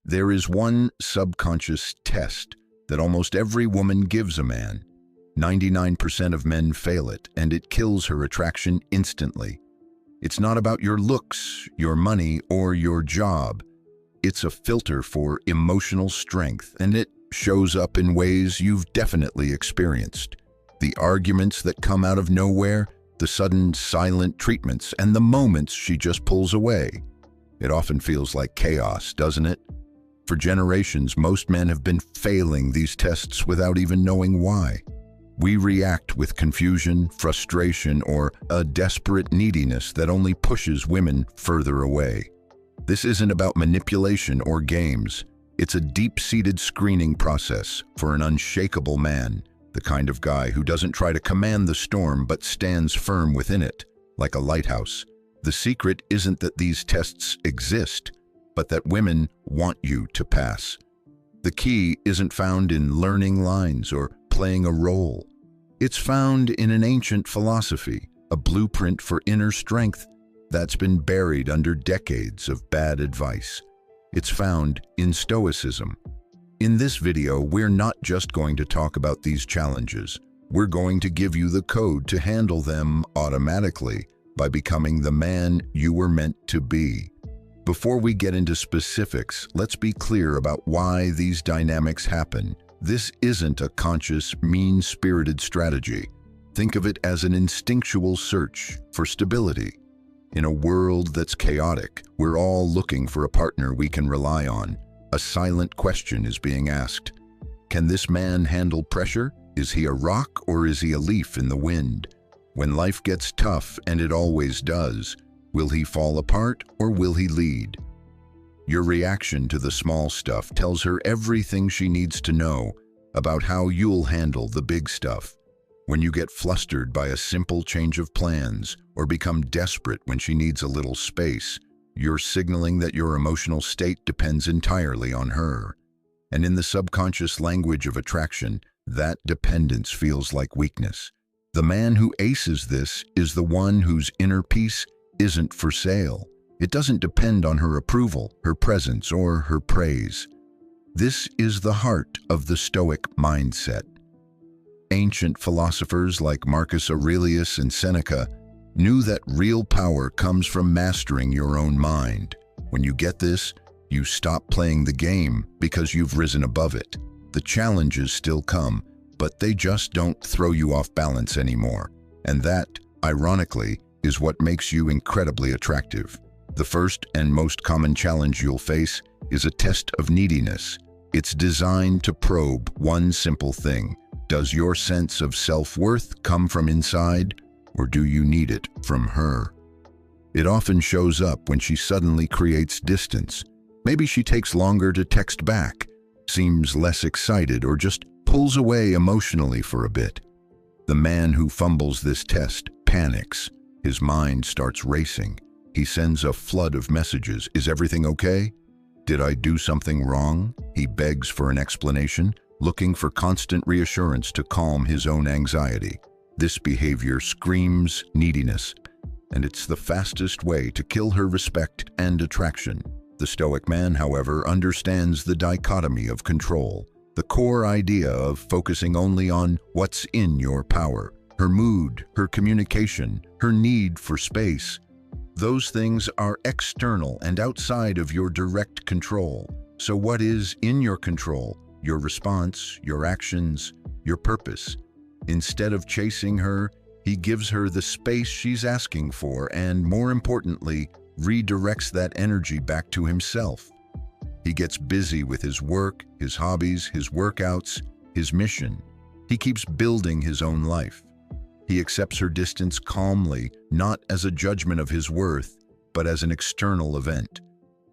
There is one subconscious test that almost every woman gives a man. 99% of men fail it, and it kills her attraction instantly. It's not about your looks, your money, or your job. It's a filter for emotional strength, and it shows up in ways you've definitely experienced. The arguments that come out of nowhere, the sudden silent treatments, and the moments she just pulls away. It often feels like chaos, doesn't it? For generations, most men have been failing these tests without even knowing why. We react with confusion, frustration, or a desperate neediness that only pushes women further away. This isn't about manipulation or games. It's a deep-seated screening process for an unshakable man, the kind of guy who doesn't try to command the storm but stands firm within it, like a lighthouse. The secret isn't that these tests exist, but that women want you to pass. The key isn't found in learning lines or playing a role. It's found in an ancient philosophy, a blueprint for inner strength that's been buried under decades of bad advice. It's found in Stoicism. In this video, we're not just going to talk about these challenges. We're going to give you the code to handle them automatically by becoming the man you were meant to be. Before we get into specifics, let's be clear about why these dynamics happen. This isn't a conscious, mean-spirited strategy. Think of it as an instinctual search for stability. In a world that's chaotic, we're all looking for a partner we can rely on. A silent question is being asked. Can this man handle pressure? Is he a rock or is he a leaf in the wind? When life gets tough, and it always does, will he fall apart or will he lead? Your reaction to the small stuff tells her everything she needs to know about how you'll handle the big stuff. When you get flustered by a simple change of plans or become desperate when she needs a little space, you're signaling that your emotional state depends entirely on her. And in the subconscious language of attraction, that dependence feels like weakness. The man who aces this is the one whose inner peace isn't for sale. It doesn't depend on her approval, her presence, or her praise. This is the heart of the Stoic mindset. Ancient philosophers like Marcus Aurelius and Seneca knew that real power comes from mastering your own mind. When you get this, you stop playing the game because you've risen above it. The challenges still come, but they just don't throw you off balance anymore. And that, ironically, is what makes you incredibly attractive. The first and most common challenge you'll face is a test of neediness. It's designed to probe one simple thing. Does your sense of self-worth come from inside, or do you need it from her? It often shows up when she suddenly creates distance. Maybe she takes longer to text back, seems less excited, or just pulls away emotionally for a bit. The man who fumbles this test panics. His mind starts racing. He sends a flood of messages. Is everything okay? Did I do something wrong? He begs for an explanation, looking for constant reassurance to calm his own anxiety. This behavior screams neediness, and it's the fastest way to kill her respect and attraction. The Stoic man, however, understands the dichotomy of control, the core idea of focusing only on what's in your power, her mood, her communication, her need for space. Those things are external and outside of your direct control. So what is in your control? Your response, your actions, your purpose. Instead of chasing her, he gives her the space she's asking for and, more importantly, redirects that energy back to himself. He gets busy with his work, his hobbies, his workouts, his mission. He keeps building his own life. He accepts her distance calmly, not as a judgment of his worth, but as an external event.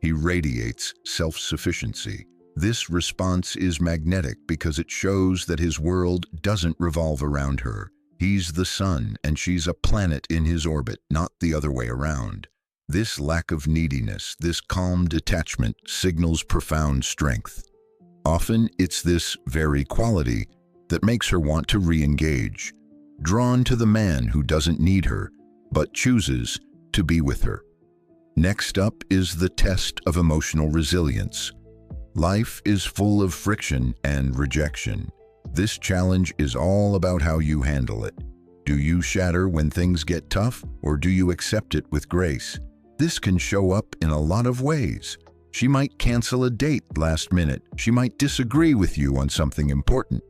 He radiates self-sufficiency. This response is magnetic because it shows that his world doesn't revolve around her. He's the sun and she's a planet in his orbit, not the other way around. This lack of neediness, this calm detachment, signals profound strength. Often it's this very quality that makes her want to re-engage, drawn to the man who doesn't need her, but chooses to be with her. Next up is the test of emotional resilience. Life is full of friction and rejection. This challenge is all about how you handle it. Do you shatter when things get tough, or do you accept it with grace? This can show up in a lot of ways. She might cancel a date last minute. She might disagree with you on something important.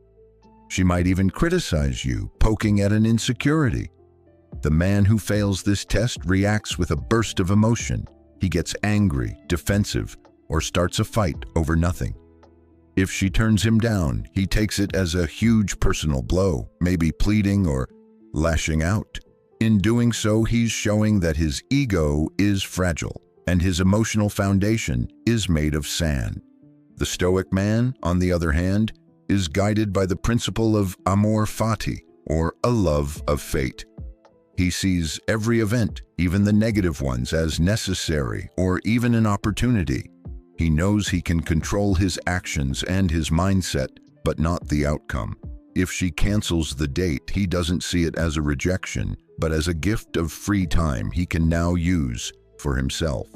She might even criticize you, poking at an insecurity. The man who fails this test reacts with a burst of emotion. He gets angry, defensive, or starts a fight over nothing. If she turns him down, he takes it as a huge personal blow, maybe pleading or lashing out. In doing so, he's showing that his ego is fragile and his emotional foundation is made of sand. The Stoic man, on the other hand, is guided by the principle of amor fati, or a love of fate. He sees every event, even the negative ones, as necessary or even an opportunity. He knows he can control his actions and his mindset, but not the outcome. If she cancels the date, he doesn't see it as a rejection, but as a gift of free time he can now use for himself.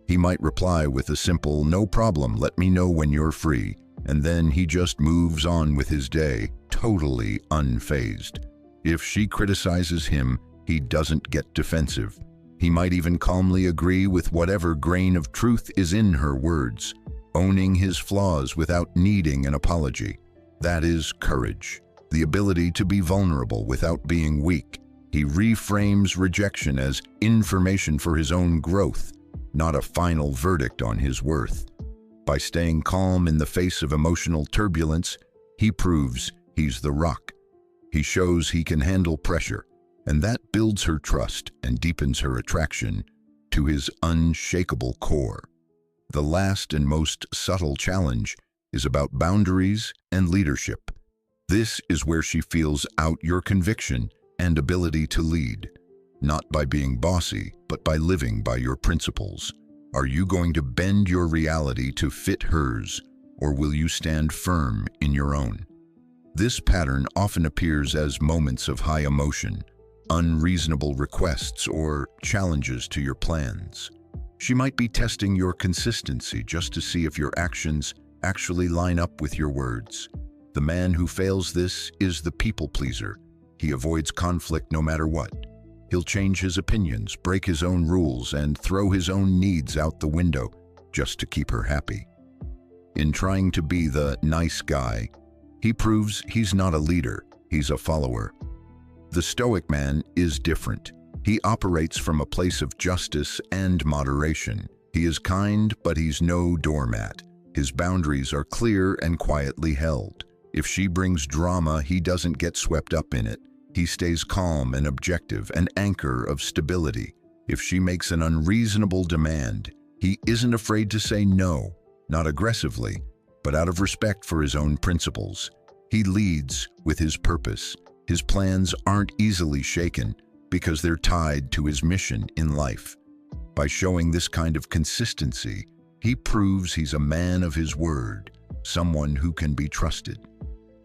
He might reply with a simple, "No problem, let me know when you're free," and then he just moves on with his day, totally unfazed. If she criticizes him, he doesn't get defensive. He might even calmly agree with whatever grain of truth is in her words, owning his flaws without needing an apology. That is courage, the ability to be vulnerable without being weak. He reframes rejection as information for his own growth, not a final verdict on his worth. By staying calm in the face of emotional turbulence, he proves he's the rock. He shows he can handle pressure, and that builds her trust and deepens her attraction to his unshakable core. The last and most subtle challenge is about boundaries and leadership. This is where she feels out your conviction and ability to lead, not by being bossy, but by living by your principles. Are you going to bend your reality to fit hers, or will you stand firm in your own? This pattern often appears as moments of high emotion, unreasonable requests, or challenges to your plans. She might be testing your consistency just to see if your actions actually line up with your words. The man who fails this is the people pleaser. He avoids conflict no matter what. He'll change his opinions, break his own rules, and throw his own needs out the window just to keep her happy. In trying to be the nice guy, he proves he's not a leader, he's a follower. The Stoic man is different. He operates from a place of justice and moderation. He is kind, but he's no doormat. His boundaries are clear and quietly held. If she brings drama, he doesn't get swept up in it. He stays calm and objective, an anchor of stability. If she makes an unreasonable demand, he isn't afraid to say no, not aggressively, but out of respect for his own principles. He leads with his purpose. His plans aren't easily shaken because they're tied to his mission in life. By showing this kind of consistency, he proves he's a man of his word, someone who can be trusted.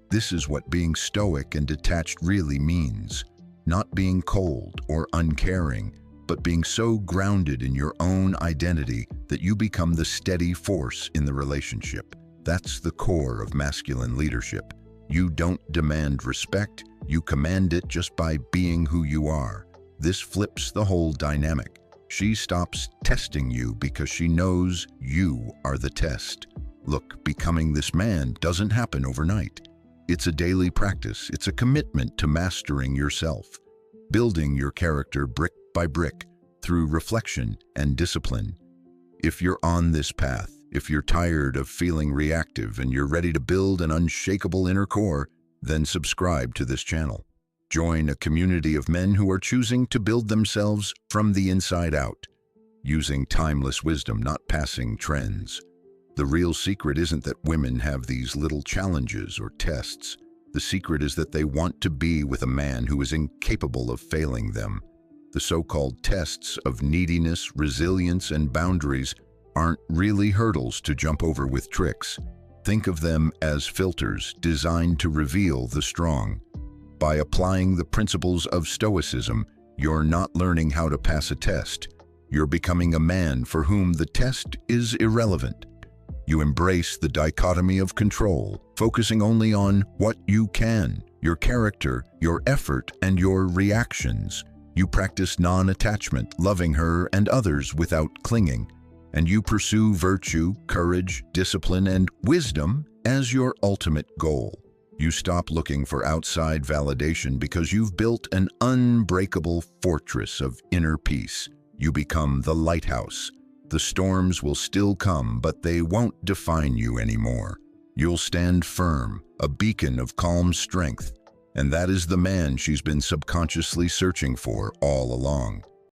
This is what being stoic and detached really means. Not being cold or uncaring, but being so grounded in your own identity that you become the steady force in the relationship. That's the core of masculine leadership. You don't demand respect, you command it just by being who you are. This flips the whole dynamic. She stops testing you because she knows you are the test. Look, becoming this man doesn't happen overnight. It's a daily practice. It's a commitment to mastering yourself, building your character brick by brick through reflection and discipline. If you're on this path, if you're tired of feeling reactive and you're ready to build an unshakable inner core, then subscribe to this channel. Join a community of men who are choosing to build themselves from the inside out, using timeless wisdom, not passing trends. The real secret isn't that women have these little challenges or tests. The secret is that they want to be with a man who is incapable of failing them. The so-called tests of neediness, resilience, and boundaries aren't really hurdles to jump over with tricks. Think of them as filters designed to reveal the strong. By applying the principles of Stoicism, you're not learning how to pass a test. You're becoming a man for whom the test is irrelevant. You embrace the dichotomy of control, focusing only on what you can, your character, your effort, and your reactions. You practice non-attachment, loving her and others without clinging. And you pursue virtue, courage, discipline, and wisdom as your ultimate goal. You stop looking for outside validation because you've built an unbreakable fortress of inner peace. You become the lighthouse. The storms will still come, but they won't define you anymore. You'll stand firm, a beacon of calm strength. And that is the man she's been subconsciously searching for all along.